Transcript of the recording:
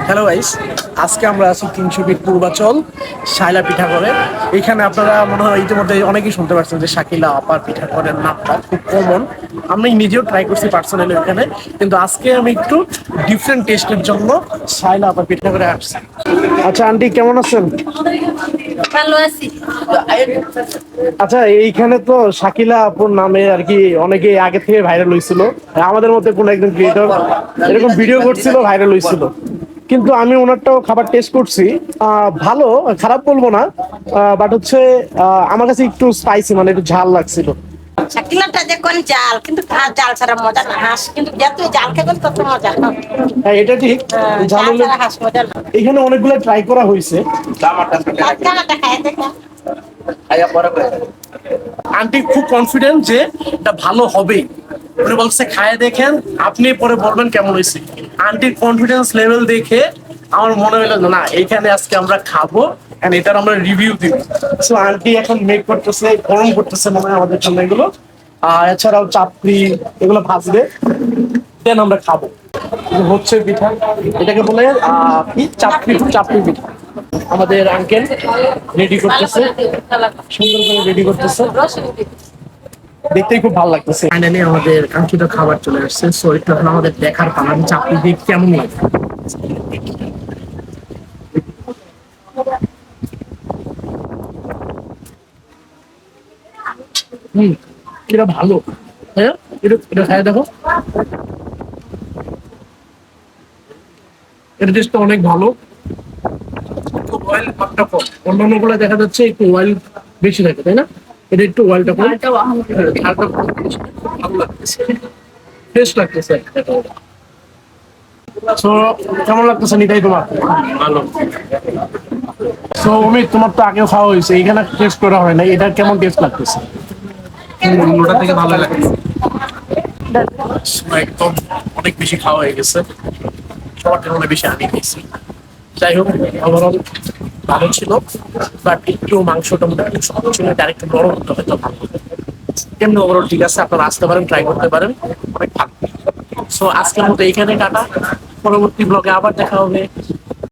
Hello guys, আজকে আমরা আছি 300 ফিট পূর্বাচল শাইলা পিঠা করে। এখানে আপনারা মনে হয় ইতিমধ্যে অনেকেই শুনতে পারছেন যে শাকিলা আপার পিঠা করের নামটা খুব কমন। আমি নিজেও ট্রাই করছি পার্সোনালি ওখানে, কিন্তু আজকে আমি একটু ডিফারেন্ট টেস্টের জন্য শাইলা আপার পিঠা করে আসছি। আচ্ছা আন্টি, কেমন আছেন? ভালো আছি। আচ্ছা, এইখানে তো শাকিলা আপুর নামে আর কি অনেকে আগে থেকে ভাইরাল হয়েছিল, আমাদের মধ্যে কোনো একজন ক্রিয়েটর এরকম ভিডিও করছিল, ভাইরাল হয়েছিল। কিন্তু আমি ওনারটাও খাবার টেস্ট করছি, ভালো, খারাপ বলবো না, বাট হচ্ছে আমার কাছে একটু স্পাইসি, মানে একটু ঝাল লাগছিল। শাকিলাটা দেখুন জাল, কিন্তু জাল ছাড়া মজা না। হাঁস কিন্তু যত জাল খাবেন তত মজা। হ্যাঁ, এটা ঠিক। ঝাল জাল হলে ছাড়া হাঁস মজা না। এখানে অনেকগুলো ট্রাই করা হয়েছে। টাটকাটা খায় দেখেন। আন্টি খুব কনফিডেন্ট যে এটা ভালো হবে। উনি বলছে খায় দেখেন, আপনি পরে বলবেন কেমন হয়েছে। আন্টির কনফিডেন্স লেভেল দেখে আমার মনে হলো না, এইখানে আজকে আমরা খাবো এন্ড এটার আমরা রিভিউ দিব। সো আন্টি এখন মেক করতেছে, গরম করতেছে মনে হয় আমাদের জন্য এগুলো। এছাড়াও চাপড়ি এগুলো ভাজবে, দেন আমরা খাবো। এই হচ্ছে পিঠা, এটাকে বলে কি চাপড়ি, চাপড়ি পিঠা। আমাদের আঙ্কেল রেডি করতেছে, সুন্দর করে রেডি করতেছে, দেখতেই খুব ভালো লাগতেছে। ফাইনালি আমাদের কাঙ্ক্ষিত খাবার চলে আসছে। সো একটু এখন আমাদের দেখার পালা, চাপড়ি দিয়ে কেমন লাগে। হম, এটা ভালো। হ্যাঁ, এটা এটা খাই দেখো, এটা টেস্টটা অনেক ভালো। অয়েল ভাবটা কম, অন্যান্য গুলো দেখা যাচ্ছে একটু অয়েল বেশি থাকে, তাই না? এটা একটু অয়েলটা কম, ঝালটা কম, ভালো লাগতেছে, টেস্ট লাগতেছে। সো কেমন লাগতেছে নিতাই তোমার? ভালো। সো অমিত, তোমার তো আগেও খাওয়া হয়েছে, এখানে টেস্ট করা হয় না, এটা কেমন টেস্ট লাগতেছে? ওটা থেকে ভালো লাগতেছে একদম, অনেক বেশি খাওয়া হয়ে গেছে, সবার থেকে অনেক বেশি আমি খেয়েছি। যাই হোক, ওভারঅল ভালো ছিল, বাট একটু মাংসটা মোটামুটি শক্ত ছিল, এটা আরেকটু নরম হতে হয়তো ভালো হতো। এমনি ওভারঅল ঠিক আছে, আপনারা আসতে পারেন, ট্রাই করতে পারেন, অনেক ভালো। সো আজকের মতো এইখানে কাটা, পরবর্তী ব্লগে আবার দেখা হবে।